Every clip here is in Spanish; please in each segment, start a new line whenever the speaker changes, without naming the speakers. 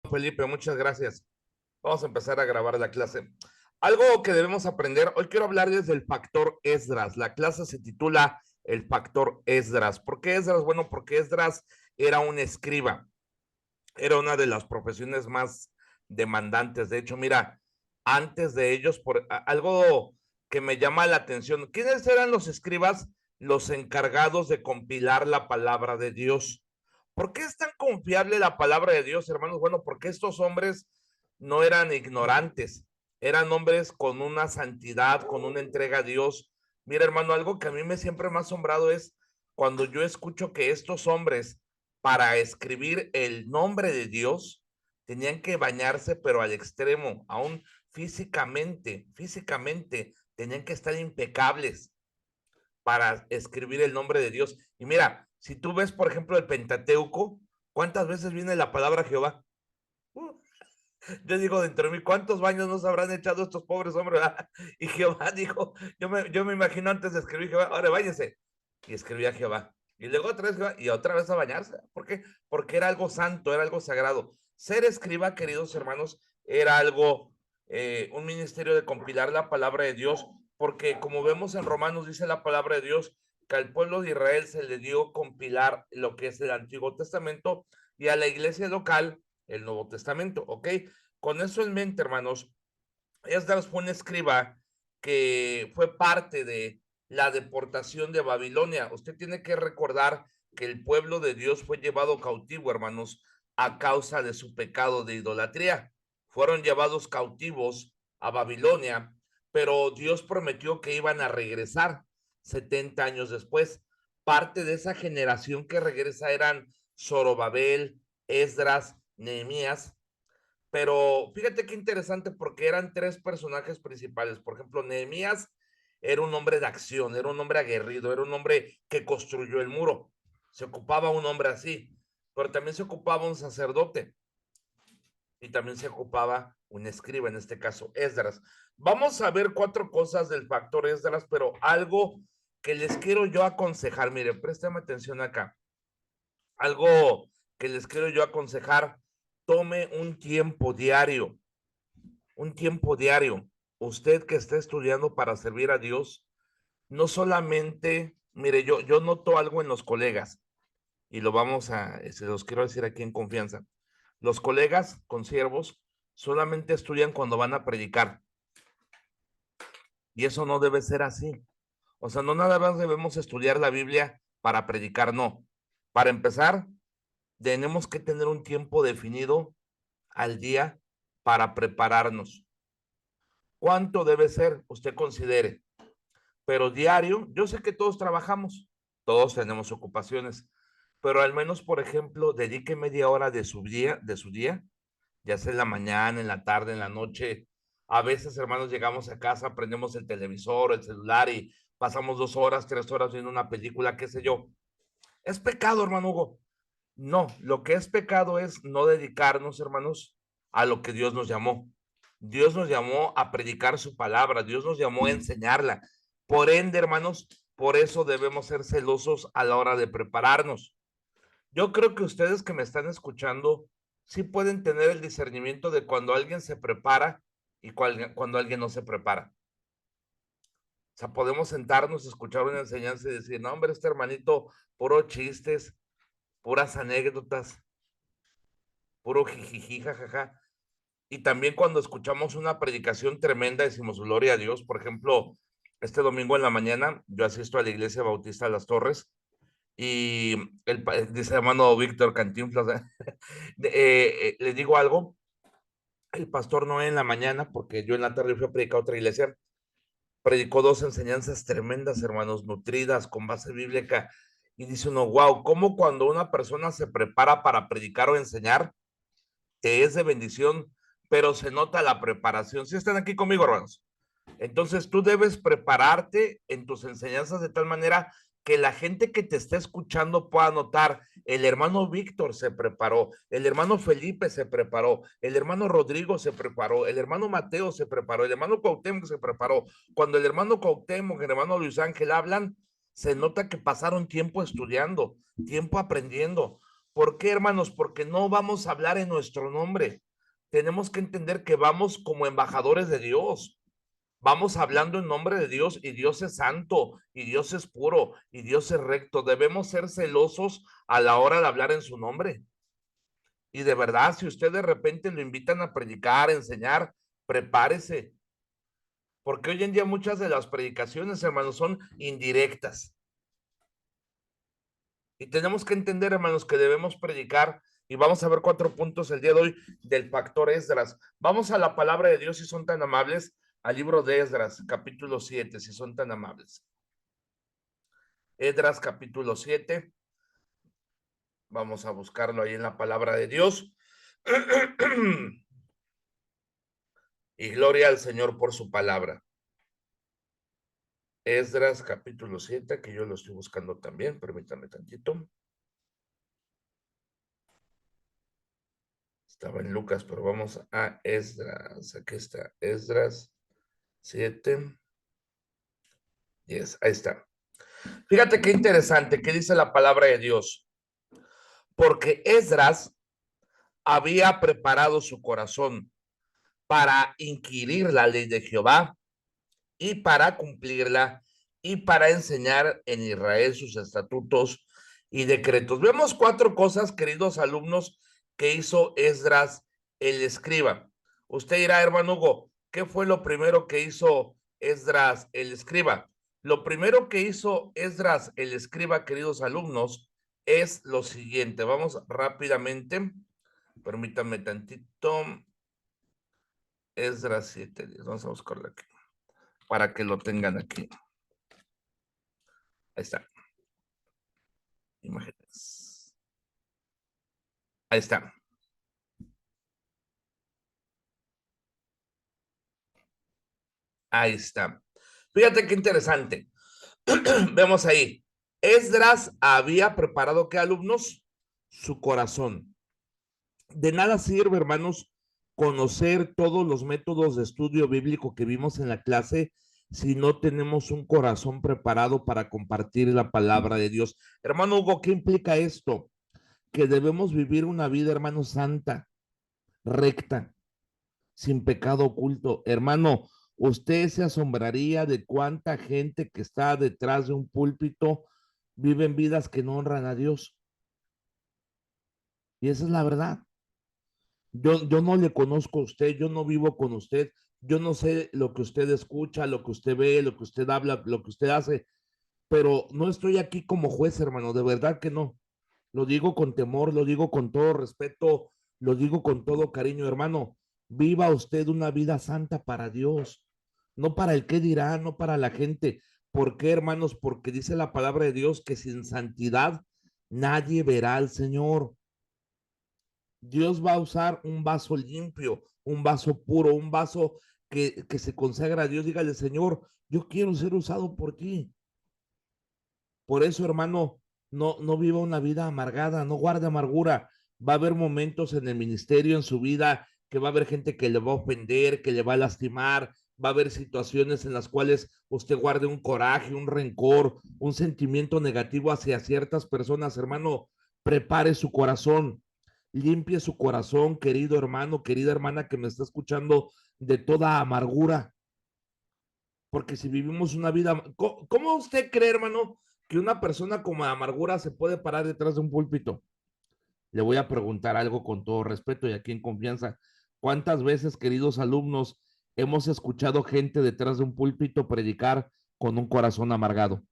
Felipe, muchas gracias. Vamos a empezar a grabar la clase. Algo que debemos aprender, hoy quiero hablarles del factor Esdras. La clase se titula El factor Esdras. ¿Por qué Esdras? Bueno, porque Esdras era un escriba, era una de las profesiones más demandantes. De hecho, mira, antes de ellos, algo que me llama la atención, ¿quiénes eran los escribas? Los encargados de compilar la palabra de Dios. ¿Por qué es tan confiable la palabra de Dios, hermanos? Bueno, porque estos hombres no eran ignorantes, eran hombres con una santidad, con una entrega a Dios. Mira, hermano, algo que a mí siempre me ha asombrado es cuando yo escucho que estos hombres, para escribir el nombre de Dios, tenían que bañarse, pero al extremo, aún físicamente, tenían que estar impecables para escribir el nombre de Dios. Y mira, si tú ves, por ejemplo, el Pentateuco, ¿cuántas veces viene la palabra Jehová? Uh, yo digo dentro de mí, ¿cuántos baños nos habrán echado estos pobres hombres? Y Jehová dijo, yo me imagino antes de escribir Jehová, ahora váyase. Y escribía Jehová. Y luego otra vez Jehová, y otra vez a bañarse. ¿Por qué? Porque era algo santo, era algo sagrado. Ser escriba, queridos hermanos, era algo, un ministerio de compilar la palabra de Dios, porque como vemos en Romanos, dice la palabra de Dios, que al pueblo de Israel se le dio compilar lo que es el Antiguo Testamento y a la iglesia local el Nuevo Testamento, ¿ok? Con eso en mente, hermanos, Esdras fue un escriba que fue parte de la deportación de Babilonia. Usted tiene que recordar que el pueblo de Dios fue llevado cautivo, hermanos, a causa de su pecado de idolatría. Fueron llevados cautivos a Babilonia, pero Dios prometió que iban a regresar 70 años después. Parte de esa generación que regresa eran Zorobabel, Esdras, Nehemías, pero fíjate qué interesante porque eran tres personajes principales. Por ejemplo, Nehemías era un hombre de acción, era un hombre aguerrido, era un hombre que construyó el muro. Se ocupaba un hombre así, pero también se ocupaba un sacerdote y también se ocupaba un escriba, en este caso Esdras. Vamos a ver cuatro cosas del factor Esdras, pero algo que les quiero yo aconsejar, mire, préstame atención acá. Algo que les quiero yo aconsejar, tome un tiempo diario. Usted que está estudiando para servir a Dios, no solamente, mire, yo noto algo en los colegas y se los quiero decir aquí en confianza. Los colegas consiervos solamente estudian cuando van a predicar y eso no debe ser así. O sea, no nada más debemos estudiar la Biblia para predicar, no. Para empezar, tenemos que tener un tiempo definido al día para prepararnos. ¿Cuánto debe ser? Usted considere. Pero diario, yo sé que todos trabajamos, todos tenemos ocupaciones, pero al menos, por ejemplo, dedique media hora de su día, ya sea en la mañana, en la tarde, en la noche. A veces, hermanos, llegamos a casa, prendemos el televisor, el celular y pasamos 2 horas, 3 horas viendo una película, qué sé yo. ¿Es pecado, hermano Hugo? No, lo que es pecado es no dedicarnos, hermanos, a lo que Dios nos llamó. Dios nos llamó a predicar su palabra, Dios nos llamó a enseñarla. Por ende, hermanos, por eso debemos ser celosos a la hora de prepararnos. Yo creo que ustedes que me están escuchando sí pueden tener el discernimiento de cuando alguien se prepara y cuando alguien no se prepara. O sea, podemos sentarnos, escuchar una enseñanza y decir, no, hombre, este hermanito, puro chistes, puras anécdotas, puro jijiji, jajaja. Y también cuando escuchamos una predicación tremenda, decimos gloria a Dios. Por ejemplo, este domingo en la mañana, yo asisto a la iglesia Bautista de Las Torres y dice hermano Víctor Cantinflas, les digo algo, el pastor Noé en la mañana, porque yo en la tarde fui a predicar a otra iglesia, predicó dos enseñanzas tremendas, hermanos, nutridas, con base bíblica, y dice uno, wow, ¿cómo cuando una persona se prepara para predicar o enseñar, que es de bendición, pero se nota la preparación? ¿Sí están aquí conmigo, hermanos? Entonces tú debes prepararte en tus enseñanzas de tal manera que la gente que te está escuchando pueda notar, el hermano Víctor se preparó, el hermano Felipe se preparó, el hermano Rodrigo se preparó, el hermano Mateo se preparó, el hermano Cuauhtémoc se preparó. Cuando el hermano Cuauhtémoc, el hermano Luis Ángel hablan, se nota que pasaron tiempo estudiando, tiempo aprendiendo. ¿Por qué, hermanos? Porque no vamos a hablar en nuestro nombre. Tenemos que entender que vamos como embajadores de Dios. Vamos hablando en nombre de Dios y Dios es santo y Dios es puro y Dios es recto. Debemos ser celosos a la hora de hablar en su nombre. Y de verdad, si usted de repente lo invitan a predicar, a enseñar, prepárese. Porque hoy en día muchas de las predicaciones, hermanos, son indirectas. Y tenemos que entender, hermanos, que debemos predicar. Y vamos a ver 4 puntos el día de hoy del factor Esdras. Vamos a la palabra de Dios, si son tan amables, al libro de Esdras, capítulo 7, si son tan amables. Esdras, capítulo 7. Vamos a buscarlo ahí en la palabra de Dios. Y gloria al Señor por su palabra. Esdras, capítulo 7, que yo lo estoy buscando también. Permítame tantito. Estaba en Lucas, pero vamos a Esdras. Aquí está, Esdras 7, 10. Ahí está. Fíjate qué interesante, qué dice la palabra de Dios. Porque Esdras había preparado su corazón para inquirir la ley de Jehová y para cumplirla y para enseñar en Israel sus estatutos y decretos. Vemos 4 cosas, queridos alumnos, que hizo Esdras el escriba. Usted dirá, hermano Hugo, ¿qué fue lo primero que hizo Esdras el escriba? Lo primero que hizo Esdras el escriba, queridos alumnos, es lo siguiente. Vamos rápidamente. Permítanme tantito. Esdras 7. Vamos a buscarlo aquí para que lo tengan aquí. Ahí está. Imágenes. Ahí está. Ahí está. Fíjate qué interesante. Vemos ahí. Esdras había preparado, ¿qué, alumnos? Su corazón. De nada sirve, hermanos, conocer todos los métodos de estudio bíblico que vimos en la clase si no tenemos un corazón preparado para compartir la palabra de Dios. Hermano Hugo, ¿qué implica esto? Que debemos vivir una vida, hermano, santa, recta, sin pecado oculto. Hermano, usted se asombraría de cuánta gente que está detrás de un púlpito viven vidas que no honran a Dios. Y esa es la verdad. Yo no le conozco a usted, yo no vivo con usted, yo no sé lo que usted escucha, lo que usted ve, lo que usted habla, lo que usted hace, pero no estoy aquí como juez, hermano, de verdad que no. Lo digo con temor, lo digo con todo respeto, lo digo con todo cariño, hermano. Viva usted una vida santa para Dios, no para el que dirá, no para la gente. ¿Por qué, hermanos? Porque dice la palabra de Dios que sin santidad nadie verá al Señor. Dios va a usar un vaso limpio, un vaso puro, un vaso que se consagra a Dios. Dígale, Señor, yo quiero ser usado por ti. Por eso, hermano, no viva una vida amargada, no guarde amargura. Va a haber momentos en el ministerio, en su vida, que va a haber gente que le va a ofender, que le va a lastimar. Va a haber situaciones en las cuales usted guarde un coraje, un rencor, un sentimiento negativo hacia ciertas personas. Hermano, prepare su corazón, limpie su corazón, querido hermano, querida hermana que me está escuchando, de toda amargura. Porque si vivimos una vida, ¿cómo usted cree, hermano, que una persona con amargura se puede parar detrás de un púlpito? Le voy a preguntar algo con todo respeto y aquí en confianza. ¿Cuántas veces, queridos alumnos, hemos escuchado gente detrás de un púlpito predicar con un corazón amargado?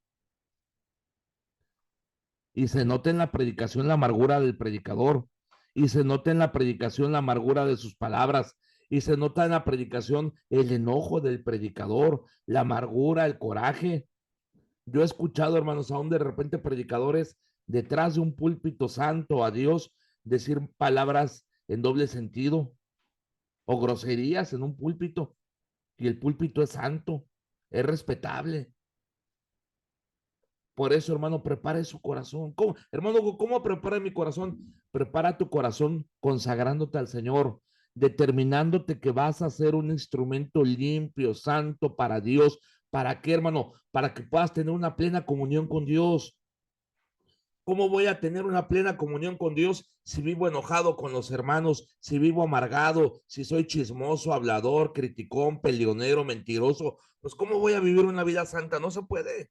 Y se nota en la predicación la amargura del predicador, y se nota en la predicación la amargura de sus palabras, y se nota en la predicación el enojo del predicador, la amargura, el coraje. Yo he escuchado, hermanos, aún de repente predicadores detrás de un púlpito santo a Dios decir palabras en doble sentido o groserías en un púlpito, y el púlpito es santo, es respetable. Por eso, hermano, prepare su corazón. ¿Cómo, hermano, cómo prepara mi corazón? Prepara tu corazón consagrándote al Señor, determinándote que vas a ser un instrumento limpio, santo para Dios. ¿Para qué, hermano? Para que puedas tener una plena comunión con Dios. ¿Cómo voy a tener una plena comunión con Dios si vivo enojado con los hermanos, si vivo amargado, si soy chismoso, hablador, criticón, peleonero, mentiroso? Pues ¿cómo voy a vivir una vida santa? No se puede.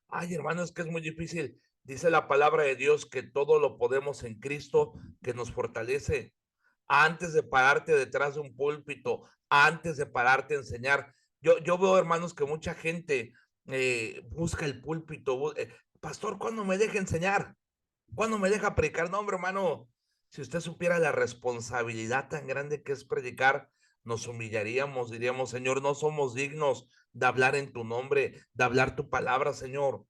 Ay, hermano, es que es muy difícil. Dice la palabra de Dios que todo lo podemos en Cristo que nos fortalece. Antes de pararte detrás de un púlpito, antes de pararte a enseñar. Yo veo, hermanos, que mucha gente busca el púlpito. Pastor, ¿cuándo me deja enseñar? ¿Cuándo me deja predicar? No, hombre, hermano, si usted supiera la responsabilidad tan grande que es predicar, nos humillaríamos, diríamos, Señor, no somos dignos de hablar en tu nombre, de hablar tu palabra, Señor.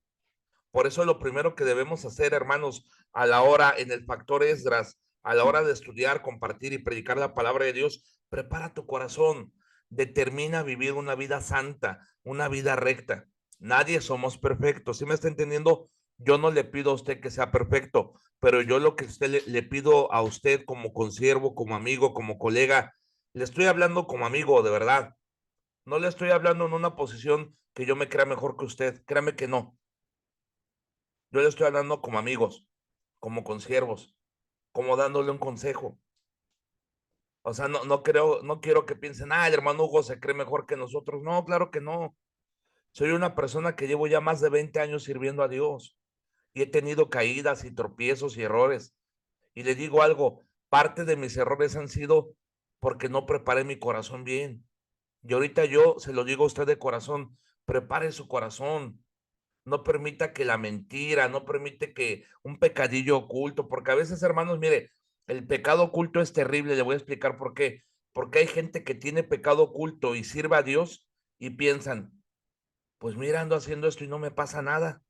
Por eso lo primero que debemos hacer, hermanos, a la hora en el factor Esdras, a la hora de estudiar, compartir y predicar la palabra de Dios, prepara tu corazón, determina vivir una vida santa, una vida recta. Nadie somos perfectos, ¿sí me está entendiendo? Yo no le pido a usted que sea perfecto, pero yo lo que usted le pido a usted como consiervo, como amigo, como colega, le estoy hablando como amigo, de verdad. No le estoy hablando en una posición que yo me crea mejor que usted, créame que no. Yo le estoy hablando como amigos, como consiervos, como dándole un consejo. O sea, no quiero que piensen, el hermano Hugo se cree mejor que nosotros. No, claro que no. Soy una persona que llevo ya más de 20 años sirviendo a Dios y he tenido caídas y tropiezos y errores. Y le digo algo, parte de mis errores han sido porque no preparé mi corazón bien. Y ahorita yo se lo digo a usted de corazón, prepare su corazón. No permita que la mentira, no permite que un pecadillo oculto, porque a veces, hermanos, mire, el pecado oculto es terrible, le voy a explicar por qué. Porque hay gente que tiene pecado oculto y sirve a Dios y piensan, pues mira, ando haciendo esto y no me pasa nada.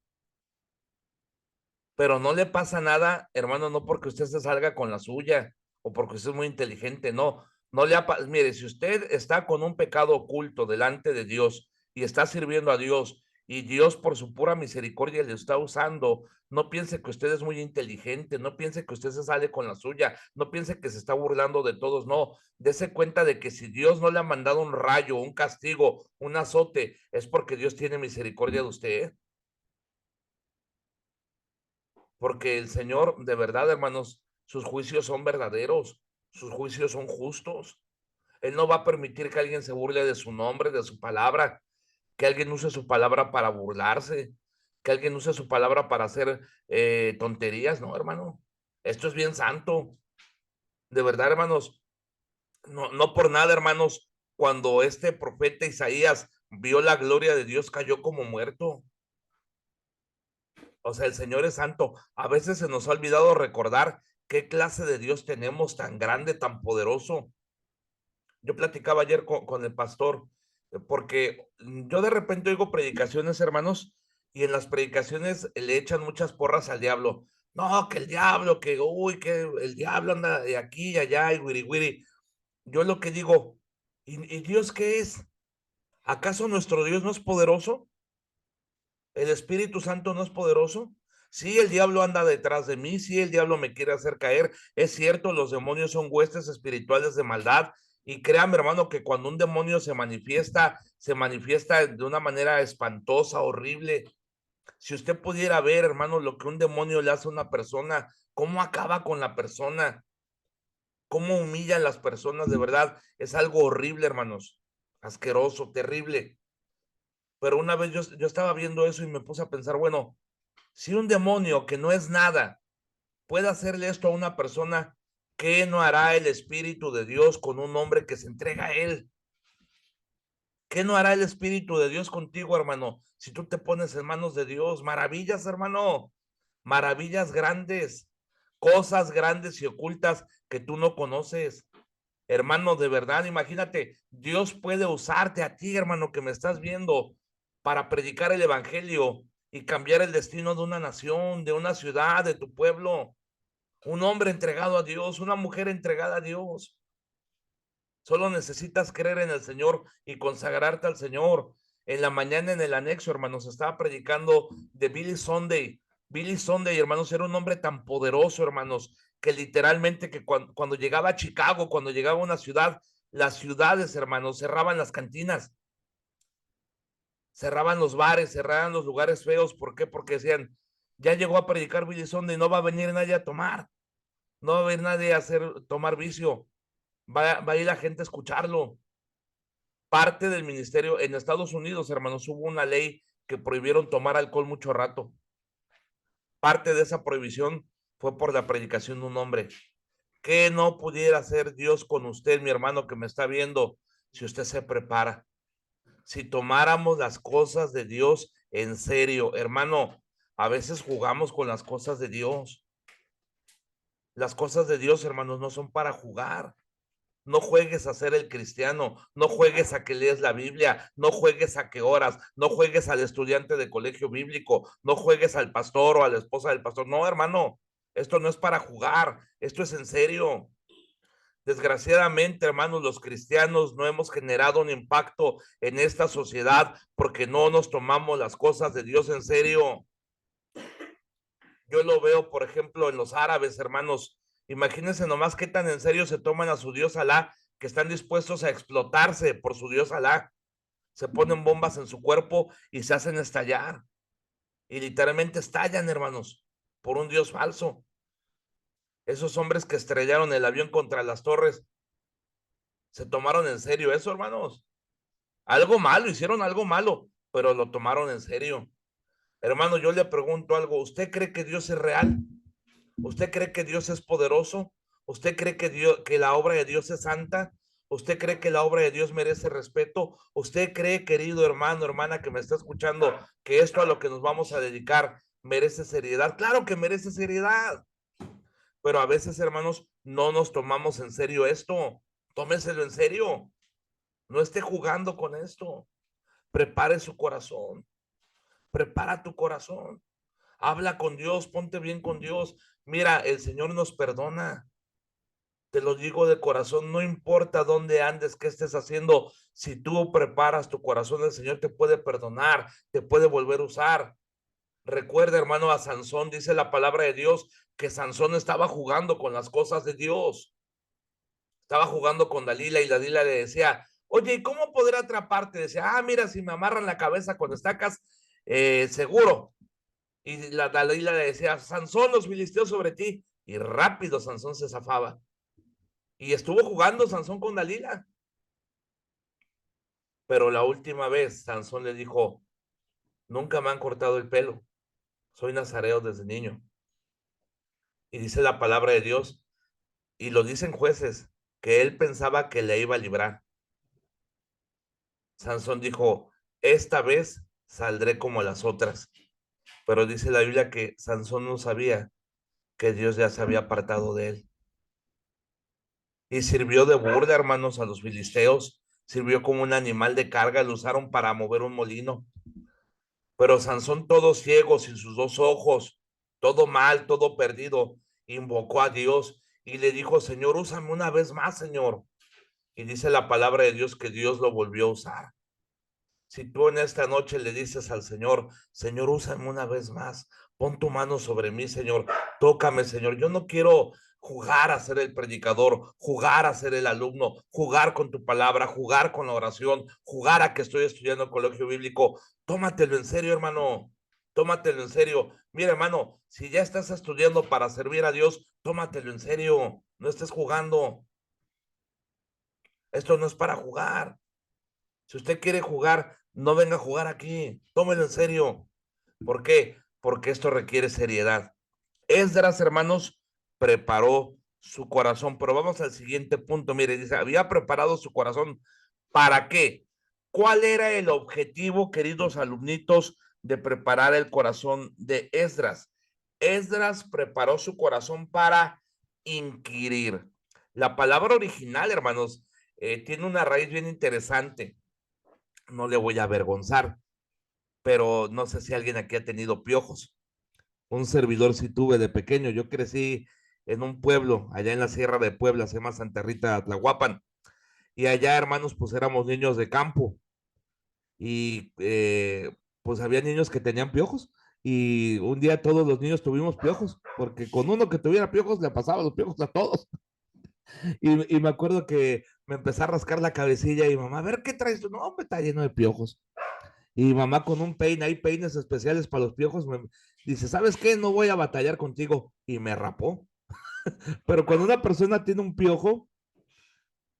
Pero no le pasa nada, hermano, no porque usted se salga con la suya o porque usted es muy inteligente, no. No le ha, mire, si usted está con un pecado oculto delante de Dios y está sirviendo a Dios y Dios por su pura misericordia le está usando, no piense que usted es muy inteligente, no piense que usted se sale con la suya, no piense que se está burlando de todos, no. Dese cuenta de que si Dios no le ha mandado un rayo, un castigo, un azote, es porque Dios tiene misericordia de usted. Porque el Señor, de verdad, hermanos, sus juicios son verdaderos, sus juicios son justos. Él no va a permitir que alguien se burle de su nombre, de su palabra, que alguien use su palabra para burlarse, que alguien use su palabra para hacer tonterías. No, hermano, esto es bien santo. De verdad, hermanos, no por nada, hermanos, cuando este profeta Isaías vio la gloria de Dios, cayó como muerto. O sea, el Señor es santo. A veces se nos ha olvidado recordar qué clase de Dios tenemos tan grande, tan poderoso. Yo platicaba ayer con el pastor, porque yo de repente oigo predicaciones, hermanos, y en las predicaciones le echan muchas porras al diablo. No, que el diablo, que uy, que el diablo anda de aquí y allá y wiri wiri. Yo lo que digo, y Dios qué es? ¿Acaso nuestro Dios no es poderoso? ¿El Espíritu Santo no es poderoso? Sí, el diablo anda detrás de mí, sí, el diablo me quiere hacer caer. Es cierto, los demonios son huestes espirituales de maldad. Y créame, hermano, que cuando un demonio se manifiesta de una manera espantosa, horrible. Si usted pudiera ver, hermano, lo que un demonio le hace a una persona, cómo acaba con la persona, cómo humilla a las personas, de verdad, es algo horrible, hermanos. Asqueroso, terrible. Pero una vez yo estaba viendo eso y me puse a pensar, bueno, si un demonio que no es nada puede hacerle esto a una persona, ¿qué no hará el Espíritu de Dios con un hombre que se entrega a él? ¿Qué no hará el Espíritu de Dios contigo, hermano? Si tú te pones en manos de Dios, maravillas, hermano, maravillas grandes, cosas grandes y ocultas que tú no conoces. Hermano, de verdad, imagínate, Dios puede usarte a ti, hermano, que me estás viendo, para predicar el evangelio y cambiar el destino de una nación, de una ciudad, de tu pueblo. Un hombre entregado a Dios, una mujer entregada a Dios. Solo necesitas creer en el Señor y consagrarte al Señor. En la mañana en el anexo, hermanos, estaba predicando de Billy Sunday. Billy Sunday, hermanos, era un hombre tan poderoso, hermanos, que literalmente que cuando llegaba a Chicago, cuando llegaba a una ciudad, las ciudades, hermanos, cerraban las cantinas, cerraban los bares, cerraban los lugares feos. ¿Por qué? Porque decían, Ya llegó a predicar Billy Sunday, no va a venir nadie a tomar, no va a venir nadie a tomar vicio, va a ir la gente a escucharlo. Parte del ministerio en Estados Unidos, hermanos, hubo una ley que prohibieron tomar alcohol mucho rato. Parte de esa prohibición fue por la predicación de un hombre. ¿Qué no pudiera hacer Dios con usted, mi hermano, que me está viendo, si usted se prepara? Si tomáramos las cosas de Dios en serio, hermano, a veces jugamos con las cosas de Dios. Las cosas de Dios, hermanos, no son para jugar. No juegues a ser el cristiano, no juegues a que lees la Biblia, no juegues a que oras, no juegues al estudiante de colegio bíblico, no juegues al pastor o a la esposa del pastor. No, hermano, esto no es para jugar, esto es en serio. Desgraciadamente, hermanos, los cristianos no hemos generado un impacto en esta sociedad porque no nos tomamos las cosas de Dios en serio. Yo lo veo, por ejemplo, en los árabes, hermanos. Imagínense nomás qué tan en serio se toman a su Dios Alá, que están dispuestos a explotarse por su Dios Alá. Se ponen bombas en su cuerpo y se hacen estallar. Y literalmente estallan, hermanos, por un Dios falso. Esos hombres que estrellaron el avión contra las torres, se tomaron en serio eso, hermanos. Algo malo, hicieron algo malo, pero lo tomaron en serio. Hermano, yo le pregunto algo, ¿usted cree que Dios es real? ¿Usted cree que Dios es poderoso? ¿Usted cree que que la obra de Dios es santa? ¿Usted cree que la obra de Dios merece respeto? ¿Usted cree, querido hermano, hermana que me está escuchando, que esto a lo que nos vamos a dedicar merece seriedad? Claro que merece seriedad, pero a veces, hermanos, no nos tomamos en serio esto. Tómenselo en serio. No esté jugando con esto. Prepare su corazón. Prepara tu corazón. Habla con Dios, ponte bien con Dios. Mira, el Señor nos perdona. Te lo digo de corazón, no importa dónde andes, qué estés haciendo, si tú preparas tu corazón, el Señor te puede perdonar, te puede volver a usar. Recuerda, hermano, a Sansón, dice la palabra de Dios, que Sansón estaba jugando con las cosas de Dios. Estaba jugando con Dalila y Dalila le decía, oye, ¿y cómo poder atraparte? Decía, mira, si me amarran la cabeza con estacas, seguro. Y la Dalila le decía, Sansón, los filisteos sobre ti. Y rápido Sansón se zafaba. Y estuvo jugando Sansón con Dalila. Pero la última vez Sansón le dijo, nunca me han cortado el pelo. Soy nazareo desde niño. Y dice la palabra de Dios, y lo dicen jueces, que él pensaba que le iba a librar. Sansón dijo, esta vez saldré como las otras. Pero dice la Biblia que Sansón no sabía que Dios ya se había apartado de él. Y sirvió de burla, hermanos, a los filisteos. Sirvió como un animal de carga, lo usaron para mover un molino. Pero Sansón, todo ciego, sin sus dos ojos, todo mal, todo perdido, invocó a Dios y le dijo, Señor, úsame una vez más, Señor. Y dice la palabra de Dios que Dios lo volvió a usar. Si tú en esta noche le dices al Señor, Señor, úsame una vez más, pon tu mano sobre mí, Señor, tócame, Señor. Yo no quiero jugar a ser el predicador, jugar a ser el alumno, jugar con tu palabra, jugar con la oración, jugar a que estoy estudiando el colegio bíblico. Tómatelo en serio, hermano. Tómatelo en serio. Mira, hermano, si ya estás estudiando para servir a Dios, tómatelo en serio. No estés jugando. Esto no es para jugar. Si usted quiere jugar, no venga a jugar aquí. Tómelo en serio. ¿Por qué? Porque esto requiere seriedad. Esdras, hermanos, preparó su corazón, pero vamos al siguiente punto. Mire, dice, había preparado su corazón. ¿Para qué? ¿Cuál era el objetivo, queridos alumnitos, de preparar el corazón de Esdras? Esdras preparó su corazón para inquirir. La palabra original, hermanos, tiene una raíz bien interesante. No le voy a avergonzar, pero no sé si alguien aquí ha tenido piojos. Un servidor sí tuve de pequeño. Yo crecí en un pueblo, allá en la Sierra de Puebla, se llama Santa Rita Tlahuapan. Y allá, hermanos, pues éramos niños de campo. Y pues había niños que tenían piojos. Y un día todos los niños tuvimos piojos, porque con uno que tuviera piojos le pasaba los piojos a todos. Y me acuerdo que me empecé a rascar la cabecilla y mamá, a ver qué traes tú. No, me está lleno de piojos. Y mi mamá con un peine, hay peines especiales para los piojos, me dice, ¿sabes qué? No voy a batallar contigo. Y me rapó. Pero cuando una persona tiene un piojo,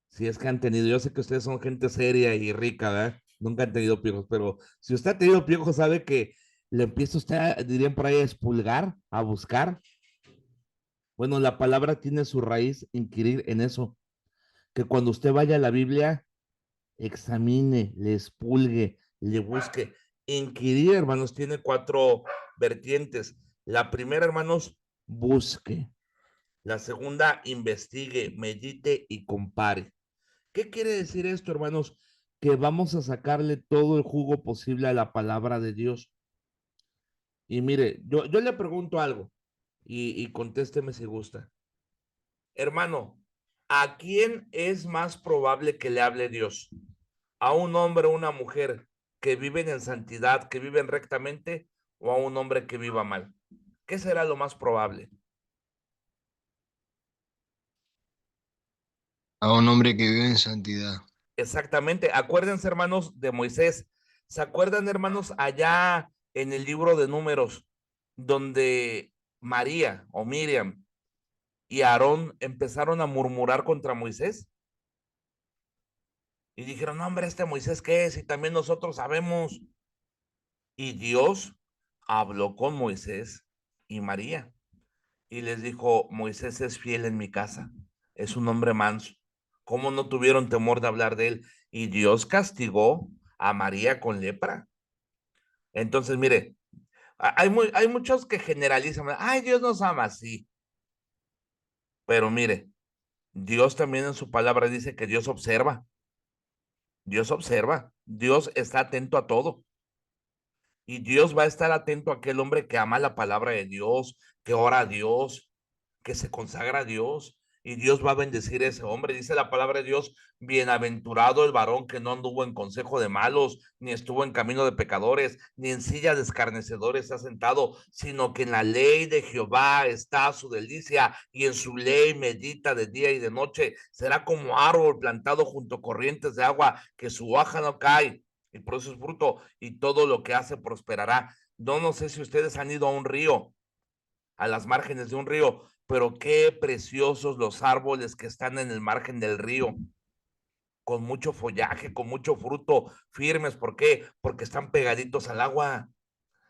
si es que han tenido, yo sé que ustedes son gente seria y rica, ¿verdad? Nunca han tenido piojos, pero si usted ha tenido piojos, sabe que le empieza usted, dirían por ahí, a expulgar, a buscar. Bueno, la palabra tiene su raíz inquirir en eso, que cuando usted vaya a la Biblia, examine, le expulgue, le busque. Inquirir, hermanos, tiene cuatro vertientes. La primera, hermanos, busque. La segunda, investigue, medite y compare. ¿Qué quiere decir esto, hermanos? Que vamos a sacarle todo el jugo posible a la palabra de Dios. Y mire, yo le pregunto algo y contésteme si gusta. Hermano, ¿a quién es más probable que le hable Dios? ¿A un hombre o una mujer que viven en santidad, que viven rectamente, o a un hombre que viva mal? ¿Qué será lo más probable?
A un hombre que vive en santidad.
Exactamente. Acuérdense, hermanos, de Moisés. ¿Se acuerdan, hermanos, allá en el libro de Números, donde María o Miriam y Aarón empezaron a murmurar contra Moisés? Y dijeron, no, hombre, este Moisés, ¿qué es? Y también nosotros sabemos. Y Dios habló con Moisés y María y les dijo, Moisés es fiel en mi casa, es un hombre manso. ¿Cómo no tuvieron temor de hablar de él? Y Dios castigó a María con lepra. Entonces, mire, hay muchos que generalizan, ay, Dios nos ama, sí, pero mire, Dios también en su palabra dice que Dios observa, Dios está atento a todo. Y Dios va a estar atento a aquel hombre que ama la palabra de Dios, que ora a Dios, que se consagra a Dios. Y Dios va a bendecir a ese hombre. Dice la palabra de Dios, bienaventurado el varón que no anduvo en consejo de malos, ni estuvo en camino de pecadores, ni en silla de escarnecedores se ha sentado, sino que en la ley de Jehová está su delicia y en su ley medita de día y de noche. Será como árbol plantado junto a corrientes de agua, que su hoja no cae y por eso es fruto y todo lo que hace prosperará. No sé si ustedes han ido a un río, a las márgenes de un río, pero qué preciosos los árboles que están en el margen del río, con mucho follaje, con mucho fruto, firmes. ¿Por qué? Porque están pegaditos al agua.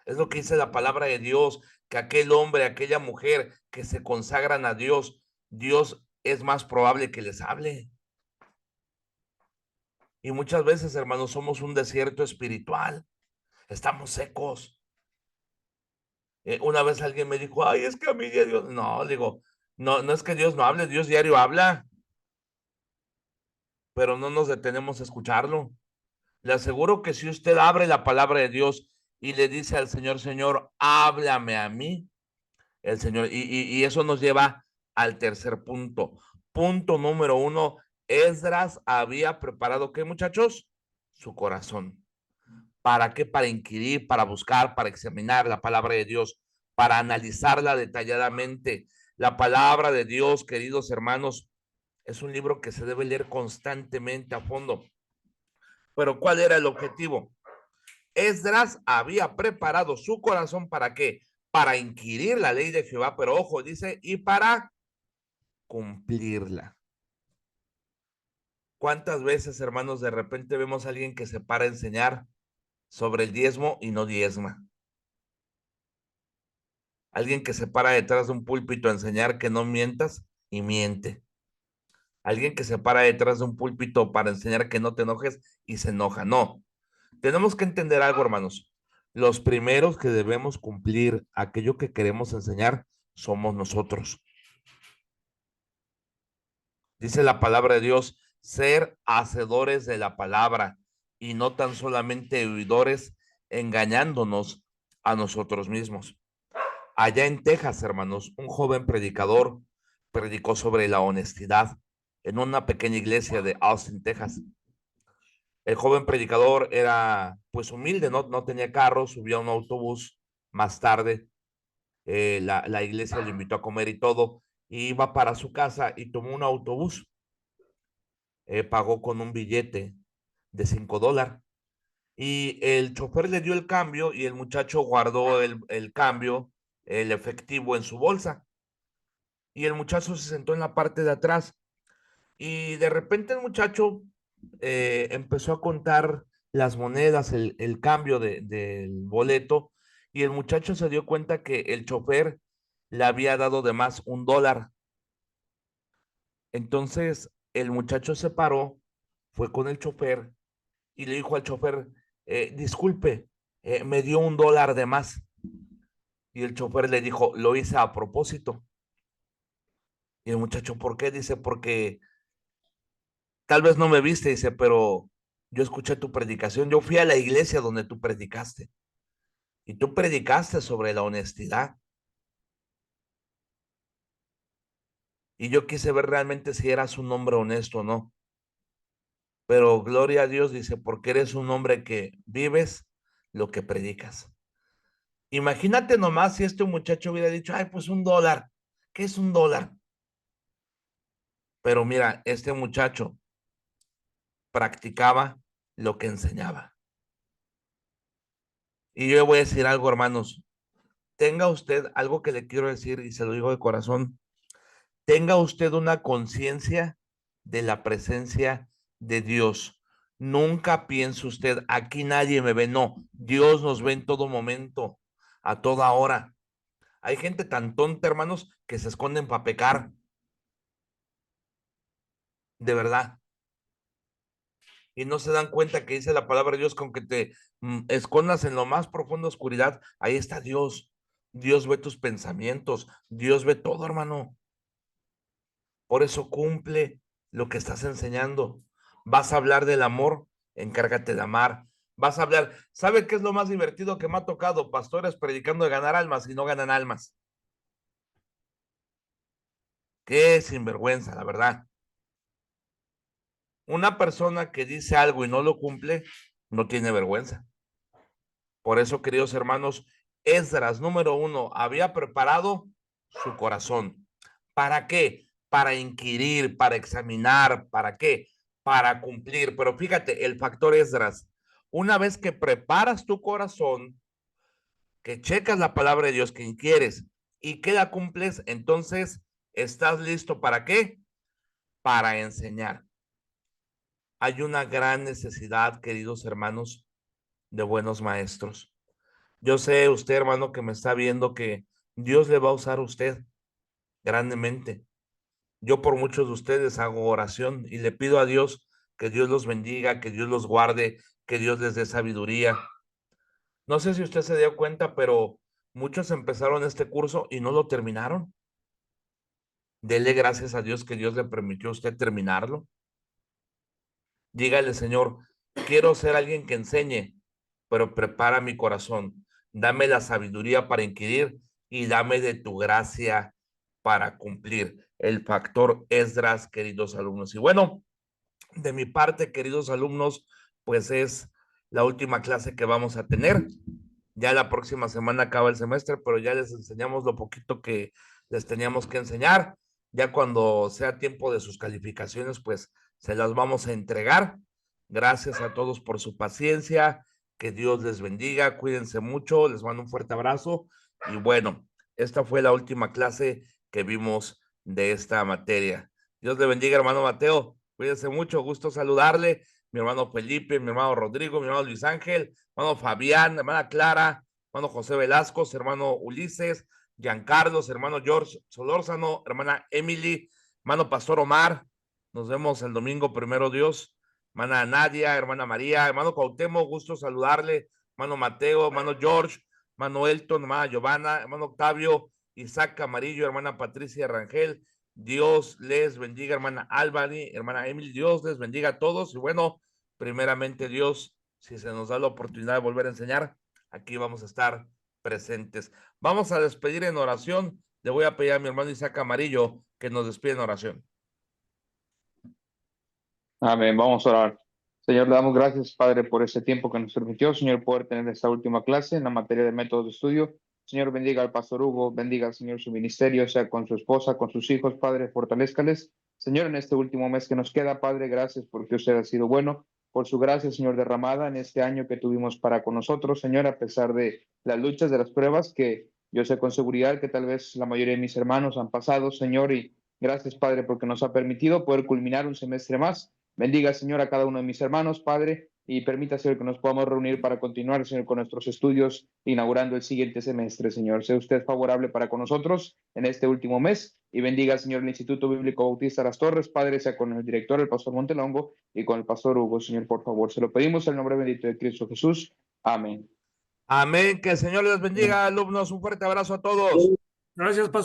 Es lo que dice la palabra de Dios, que aquel hombre, aquella mujer que se consagran a Dios, Dios es más probable que les hable. Y muchas veces, hermanos, somos un desierto espiritual, estamos secos. Una vez alguien me dijo, ay, es que a mí ya Dios, no, digo, no es que Dios no hable, Dios diario habla, pero no nos detenemos a escucharlo. Le aseguro que si usted abre la palabra de Dios y le dice al Señor, Señor, háblame a mí, el Señor, y eso nos lleva al tercer punto. Punto número uno, Esdras había preparado, ¿qué, muchachos? Su corazón. ¿Para qué? Para inquirir, para buscar, para examinar la palabra de Dios, para analizarla detalladamente. La palabra de Dios, queridos hermanos, es un libro que se debe leer constantemente a fondo. Pero ¿cuál era el objetivo? Esdras había preparado su corazón para qué? Para inquirir la ley de Jehová, pero ojo, dice, y para cumplirla. ¿Cuántas veces, hermanos, de repente vemos a alguien que se para a enseñar sobre el diezmo y no diezma? Alguien que se para detrás de un púlpito a enseñar que no mientas y miente. Alguien que se para detrás de un púlpito para enseñar que no te enojes y se enoja. No. Tenemos que entender algo, hermanos. Los primeros que debemos cumplir aquello que queremos enseñar somos nosotros. Dice la palabra de Dios, ser hacedores de la palabra y no tan solamente oidores, engañándonos a nosotros mismos. Allá en Texas, hermanos, un joven predicador predicó sobre la honestidad en una pequeña iglesia de Austin, Texas. El joven predicador era pues humilde, no tenía carro, subió a un autobús más tarde. La iglesia lo invitó a comer y todo. Y iba para su casa y tomó un autobús. Pagó con un billete de $5 Y el chofer le dio el cambio y el muchacho guardó el cambio, el efectivo en su bolsa. Y el muchacho se sentó en la parte de atrás. Y de repente el muchacho empezó a contar las monedas, el cambio del boleto, y el muchacho se dio cuenta que el chofer le había dado de más $1. Entonces el muchacho se paró, fue con el chofer y le dijo al chofer, disculpe, me dio $1 de más. Y el chofer le dijo, lo hice a propósito. Y el muchacho, ¿por qué? Dice, porque tal vez no me viste, dice, pero yo escuché tu predicación. Yo fui a la iglesia donde tú predicaste y tú predicaste sobre la honestidad. Y yo quise ver realmente si eras un hombre honesto o no. Pero gloria a Dios, dice, porque eres un hombre que vives lo que predicas. Imagínate nomás si este muchacho hubiera dicho, ay, pues $1. ¿Qué es $1? Pero mira, este muchacho practicaba lo que enseñaba. Y yo le voy a decir algo, hermanos. Tenga usted algo que le quiero decir y se lo digo de corazón. Tenga usted una conciencia de la presencia de Dios. Nunca piense usted, aquí nadie me ve. No, Dios nos ve en todo momento, a toda hora. Hay gente tan tonta, hermanos, que se esconden para pecar. De verdad. Y no se dan cuenta que dice la palabra de Dios, con que te escondas en lo más profundo oscuridad, ahí está Dios. Dios ve tus pensamientos, Dios ve todo, hermano. Por eso cumple lo que estás enseñando. Vas a hablar del amor, encárgate de amar. Vas a hablar, ¿sabe qué es lo más divertido que me ha tocado? Pastores predicando de ganar almas y no ganan almas. Qué sinvergüenza, la verdad. Una persona que dice algo y no lo cumple, no tiene vergüenza. Por eso, queridos hermanos, Esdras, número 1, había preparado su corazón. ¿Para qué? Para inquirir, para examinar, ¿para qué? Para cumplir. Pero fíjate, el factor Esdras, una vez que preparas tu corazón, que checas la palabra de Dios, que inquieres y que la cumples, entonces estás listo ¿para qué? Para enseñar. Hay una gran necesidad, queridos hermanos, de buenos maestros. Yo sé, usted, hermano, que me está viendo, que Dios le va a usar a usted grandemente. Yo por muchos de ustedes hago oración y le pido a Dios que Dios los bendiga, que Dios los guarde, que Dios les dé sabiduría. No sé si usted se dio cuenta, pero muchos empezaron este curso y no lo terminaron. Dele gracias a Dios que Dios le permitió a usted terminarlo. Dígale, Señor, quiero ser alguien que enseñe, pero prepara mi corazón. Dame la sabiduría para inquirir y dame de tu gracia para cumplir. El factor Esdras, queridos alumnos. Y bueno, de mi parte, queridos alumnos, pues es la última clase que vamos a tener. Ya la próxima semana acaba el semestre, pero ya les enseñamos lo poquito que les teníamos que enseñar. Ya cuando sea tiempo de sus calificaciones, pues se las vamos a entregar. Gracias a todos por su paciencia. Que Dios les bendiga. Cuídense mucho. Les mando un fuerte abrazo. Y bueno, esta fue la última clase que vimos de esta materia. Dios le bendiga, hermano Mateo. Cuídense mucho. Gusto saludarle. Mi hermano Felipe, mi hermano Rodrigo, mi hermano Luis Ángel, hermano Fabián, hermana Clara, hermano José Velasco, hermano Ulises, Giancarlos, hermano George Solórzano, hermana Emily, hermano Pastor Omar. Nos vemos el domingo, primero Dios. Hermana Nadia, hermana María, hermano Cuauhtémoc, gusto saludarle. Hermano Mateo, hermano George, hermano Elton, hermana Giovanna, hermano Octavio, Isaac Camarillo, hermana Patricia Rangel. Dios les bendiga, hermana Albany, hermana Emily. Dios les bendiga a todos. Y bueno, primeramente Dios, si se nos da la oportunidad de volver a enseñar, aquí vamos a estar presentes. Vamos a despedir en oración. Le voy a pedir a mi hermano Isaac Amarillo que nos despide en oración.
Amén, vamos a orar. Señor, le damos gracias, Padre, por este tiempo que nos permitió, Señor, poder tener esta última clase en la materia de métodos de estudio. Señor, bendiga al pastor Hugo, bendiga al Señor su ministerio, sea con su esposa, con sus hijos, Padre, fortalézcales. Señor, en este último mes que nos queda, Padre, gracias porque usted ha sido bueno. por su gracia, Señor, derramada en este año que tuvimos para con nosotros, Señor, a pesar de las luchas, de las pruebas que yo sé con seguridad que tal vez la mayoría de mis hermanos han pasado, Señor, y gracias, Padre, porque nos ha permitido poder culminar un semestre más. Bendiga, Señor, a cada uno de mis hermanos, Padre, y permita, Señor, que nos podamos reunir para continuar, Señor, con nuestros estudios, inaugurando el siguiente semestre, Señor. Sea usted favorable para con nosotros en este último mes y bendiga, Señor, el Instituto Bíblico Bautista Las Torres, Padre, sea con el director, el pastor Montelongo, y con el pastor Hugo, Señor, por favor. Se lo pedimos en el nombre bendito de Cristo Jesús. Amén.
Amén. Que el Señor les bendiga, alumnos. Un fuerte abrazo a todos.
Gracias, pastor.